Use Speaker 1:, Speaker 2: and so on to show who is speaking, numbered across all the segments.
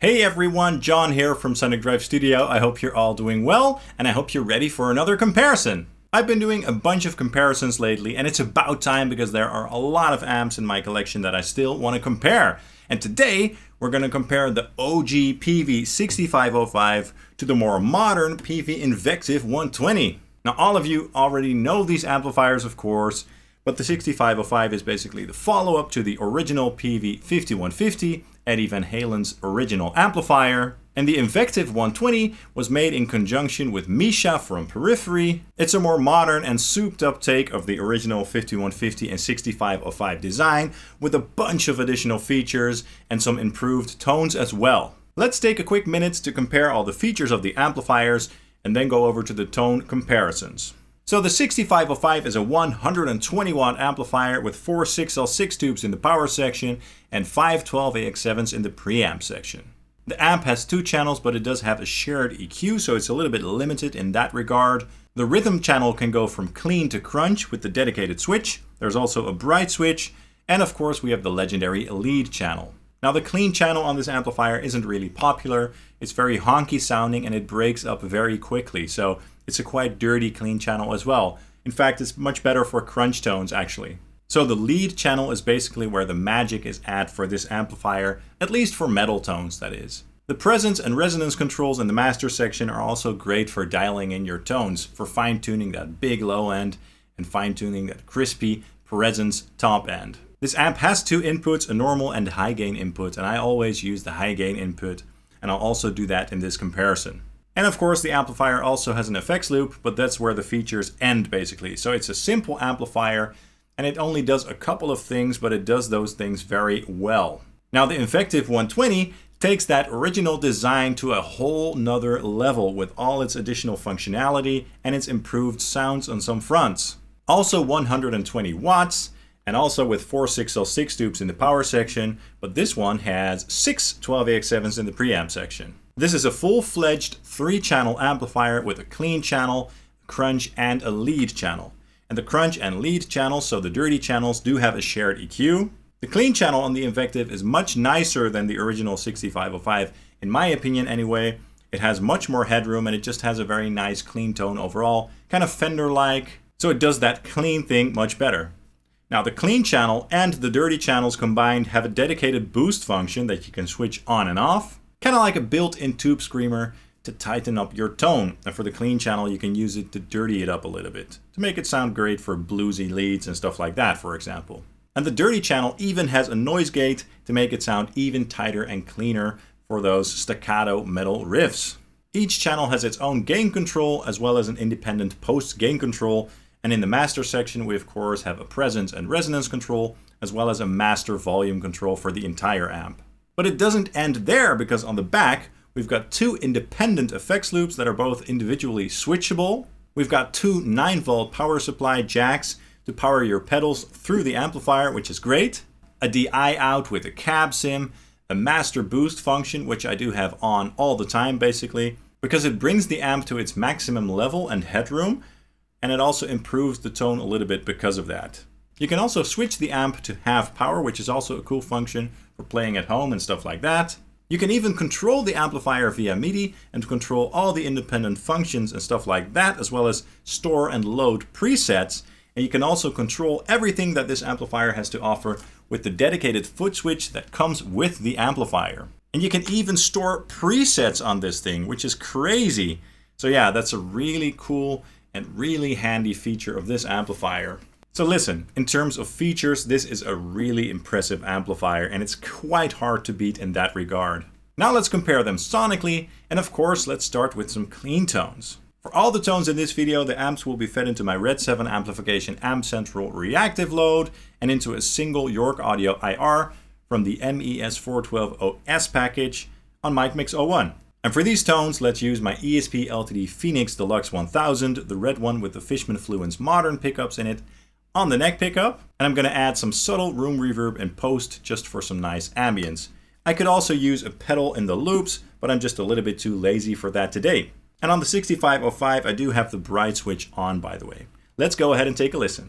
Speaker 1: Hey everyone, John here from Sonic Drive Studio. I hope you're all doing well, and I hope you're ready for another comparison. I've been doing a bunch of comparisons lately, and it's about time because there are a lot of amps in my collection that I still want to compare. And today, we're going to compare the OG Peavey 6505 to the more modern Peavey Invective 120. Now, all of you already know these amplifiers, of course, but the 6505 is basically the follow-up to the original Peavey 5150, Eddie Van Halen's original amplifier. And the Invective 120 was made in conjunction with Misha from Periphery. It's a more modern and souped up take of the original 5150 and 6505 design with a bunch of additional features and some improved tones as well. Let's take a quick minute to compare all the features of the amplifiers and then go over to the tone comparisons. So the 6505 is a 120 watt amplifier with 4 6L6 tubes in the power section and 5 12AX7s in the preamp section. The amp has 2 channels, but it does have a shared EQ, so it's a little bit limited in that regard. The rhythm channel can go from clean to crunch with the dedicated switch. There's also a bright switch, and of course we have the legendary lead channel. Now the clean channel on this amplifier isn't really popular. It's very honky sounding and it breaks up very quickly, so it's a quite dirty clean channel as well. In fact, it's much better for crunch tones actually. So the lead channel is basically where the magic is at for this amplifier, at least for metal tones that is. The presence and resonance controls in the master section are also great for dialing in your tones, for fine-tuning that big low end and fine-tuning that crispy presence top end. This amp has 2 inputs, a normal and high gain input, and I always use the high gain input, and I'll also do that in this comparison. And of course the amplifier also has an effects loop, but that's where the features end basically. So it's a simple amplifier and it only does a couple of things, but it does those things very well. Now the Invective 120 takes that original design to a whole nother level with all its additional functionality and its improved sounds on some fronts. Also 120 watts and also with 4 6L6 tubes in the power section, but this one has 6 12AX7s in the preamp section. This is a full-fledged 3-channel amplifier with a clean channel, crunch, and a lead channel. And the crunch and lead channels, so the dirty channels, do have a shared EQ. The clean channel on the Invective is much nicer than the original 6505, in my opinion anyway. It has much more headroom and it just has a very nice clean tone overall, kind of Fender-like, so it does that clean thing much better. Now the clean channel and the dirty channels combined have a dedicated boost function that you can switch on and off. Kind of like a built-in tube screamer to tighten up your tone. And for the clean channel, you can use it to dirty it up a little bit, to make it sound great for bluesy leads and stuff like that, for example. And the dirty channel even has a noise gate to make it sound even tighter and cleaner for those staccato metal riffs. Each channel has its own gain control as well as an independent post gain control. And in the master section, we of course have a presence and resonance control as well as a master volume control for the entire amp. But it doesn't end there, because on the back, we've got 2 independent effects loops that are both individually switchable. We've got 2 9-volt power supply jacks to power your pedals through the amplifier, which is great. A DI out with a cab sim, a master boost function, which I do have on all the time basically, because it brings the amp to its maximum level and headroom, and it also improves the tone a little bit because of that. You can also switch the amp to half power, which is also a cool function for playing at home and stuff like that. You can even control the amplifier via MIDI and control all the independent functions and stuff like that, as well as store and load presets. And you can also control everything that this amplifier has to offer with the dedicated foot switch that comes with the amplifier. And you can even store presets on this thing, which is crazy. So yeah, that's a really cool and really handy feature of this amplifier. So listen, in terms of features, this is a really impressive amplifier and it's quite hard to beat in that regard. Now let's compare them sonically, and of course let's start with some clean tones. For all the tones in this video, the amps will be fed into my RedSeven Amplification Amp Central Reactive load and into a single York Audio IR from the MES412OS package on Mic Mix 01. And for these tones, let's use my ESP LTD Phoenix Deluxe 1000, the red one with the Fishman Fluence modern pickups in it, on the neck pickup, and I'm going to add some subtle room reverb in post just for some nice ambience. I could also use a pedal in the loops, but I'm just a little bit too lazy for that today. And on the 6505, I do have the bright switch on, by the way. Let's go ahead and take a listen.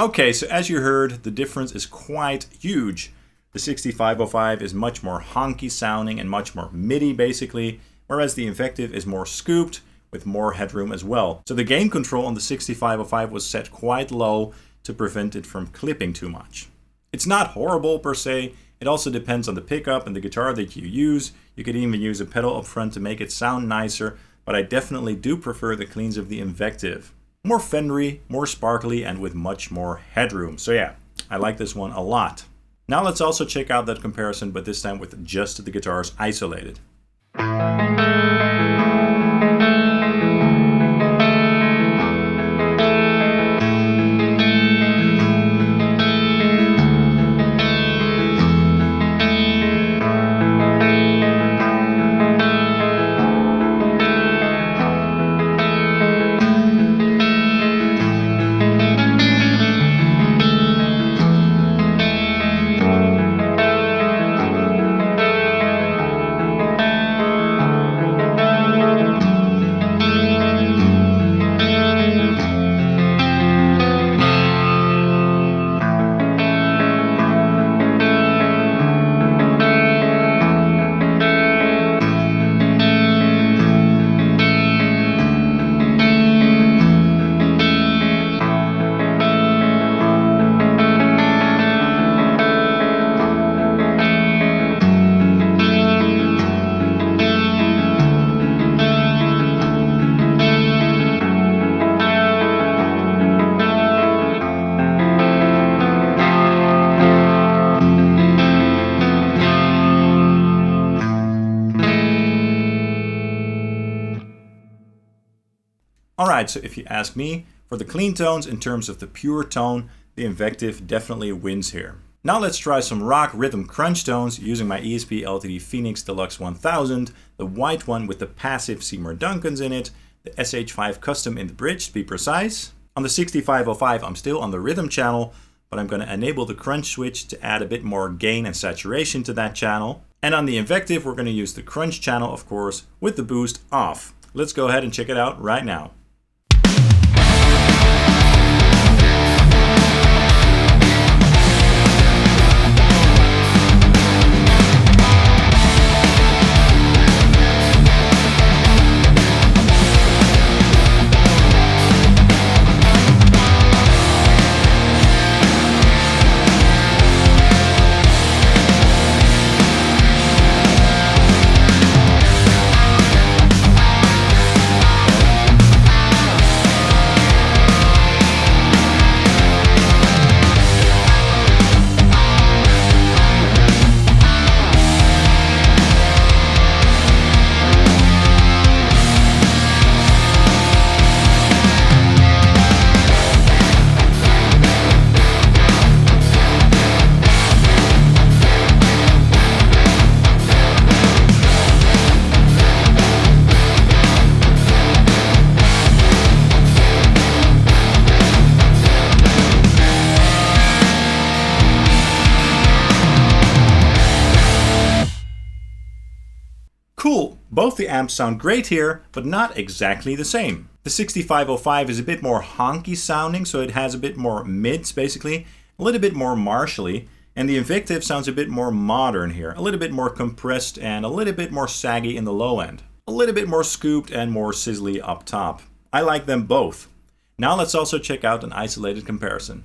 Speaker 1: Okay, so as you heard, the difference is quite huge. The 6505 is much more honky sounding and much more MIDI basically, whereas the Invective is more scooped with more headroom as well. So the gain control on the 6505 was set quite low to prevent it from clipping too much. It's not horrible per se, it also depends on the pickup and the guitar that you use. You could even use a pedal up front to make it sound nicer, but I definitely do prefer the cleans of the Invective. More Fendery, more sparkly, and with much more headroom. So yeah, I like this one a lot. Now let's also check out that comparison, but this time with just the guitars isolated. Alright, so if you ask me, for the clean tones in terms of the pure tone, the Invective definitely wins here. Now let's try some rock rhythm crunch tones using my ESP LTD Phoenix Deluxe 1000, the white one with the passive Seymour Duncans in it, the SH5 custom in the bridge to be precise. On the 6505 I'm still on the rhythm channel, but I'm going to enable the crunch switch to add a bit more gain and saturation to that channel. And on the Invective we're going to use the crunch channel, of course, with the boost off. Let's go ahead and check it out right now. Cool, both the amps sound great here, but not exactly the same. The 6505 is a bit more honky sounding, so it has a bit more mids basically, a little bit more martially, and the Invective sounds a bit more modern here, a little bit more compressed and a little bit more saggy in the low end. A little bit more scooped and more sizzly up top. I like them both. Now let's also check out an isolated comparison.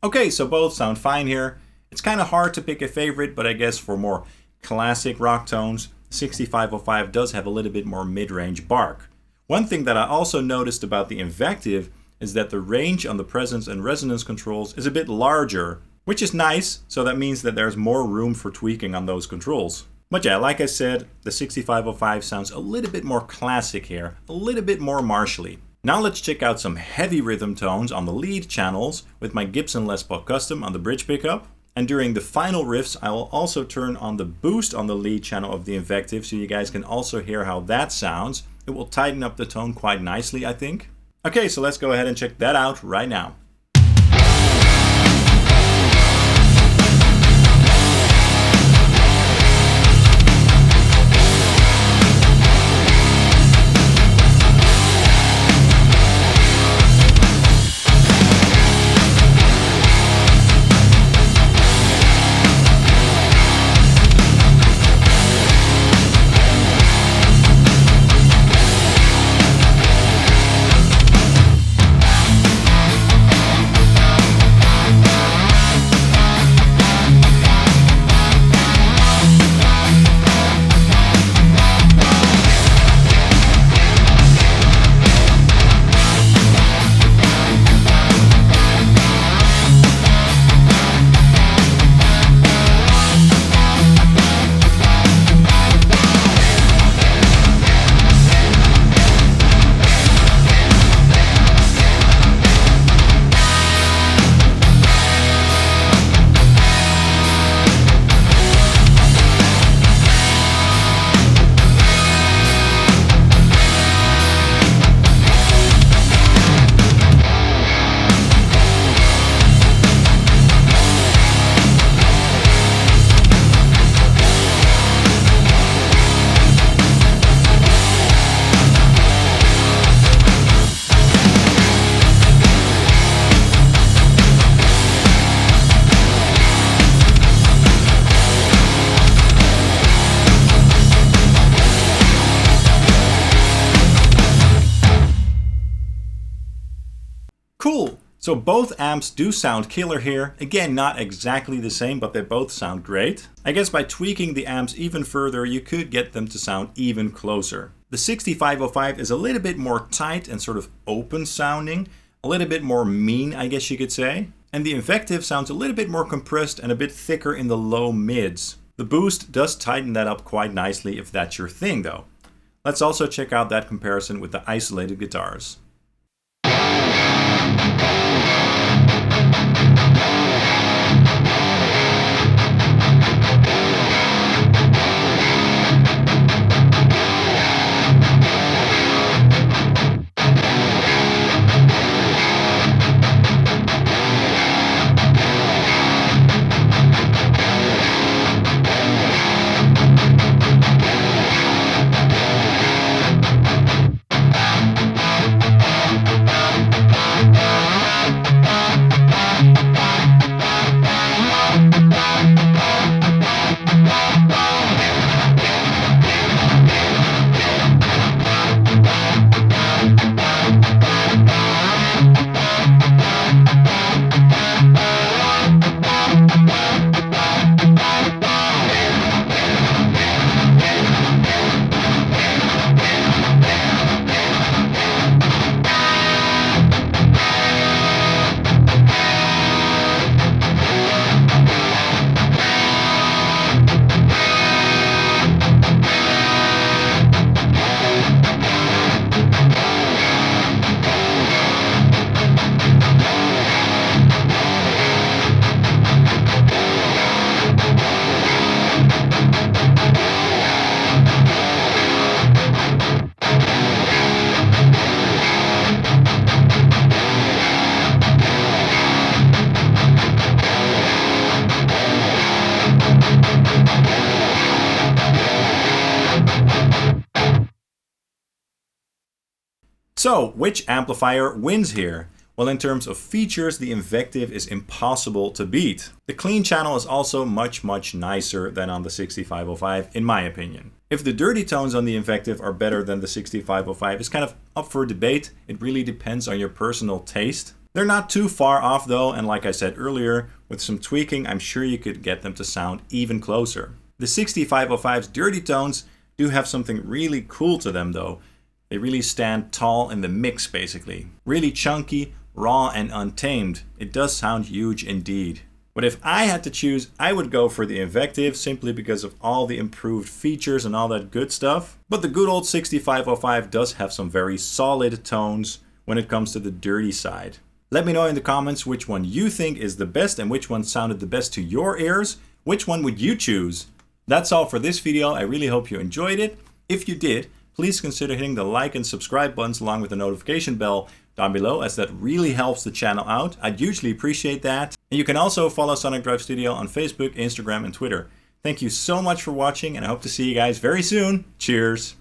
Speaker 1: Okay, so both sound fine here. It's kind of hard to pick a favorite, but I guess for more classic rock tones, 6505 does have a little bit more mid-range bark. One thing that I also noticed about the Invective is that the range on the presence and resonance controls is a bit larger, which is nice, so that means that there's more room for tweaking on those controls. But yeah, like I said, the 6505 sounds a little bit more classic here, a little bit more martially. Now let's check out some heavy rhythm tones on the lead channels with my Gibson Les Paul Custom on the bridge pickup. And during the final riffs, I will also turn on the boost on the lead channel of the Invective so you guys can also hear how that sounds. It will tighten up the tone quite nicely, I think. Okay, so let's go ahead and check that out right now. Cool! So both amps do sound killer here. Again, not exactly the same, but they both sound great. I guess by tweaking the amps even further, you could get them to sound even closer. The 6505 is a little bit more tight and sort of open sounding, a little bit more mean, I guess you could say. And the Invective sounds a little bit more compressed and a bit thicker in the low mids. The boost does tighten that up quite nicely if that's your thing though. Let's also check out that comparison with the isolated guitars. So, which amplifier wins here? Well, in terms of features, the Invective is impossible to beat. The clean channel is also much nicer than on the 6505, in my opinion. If the dirty tones on the Invective are better than the 6505 is kind of up for debate. It really depends on your personal taste. They're not too far off though, and like I said earlier, with some tweaking, I'm sure you could get them to sound even closer. The 6505's dirty tones do have something really cool to them though. They really stand tall in the mix basically. Really chunky, raw and untamed. It does sound huge indeed. But if I had to choose, I would go for the Invective simply because of all the improved features and all that good stuff. But the good old 6505 does have some very solid tones when it comes to the dirty side. Let me know in the comments which one you think is the best and which one sounded the best to your ears. Which one would you choose? That's all for this video. I really hope you enjoyed it. If you did, please consider hitting the like and subscribe buttons along with the notification bell down below, as that really helps the channel out. I'd hugely appreciate that. And you can also follow Sonic Drive Studio on Facebook, Instagram, and Twitter. Thank you so much for watching, and I hope to see you guys very soon. Cheers!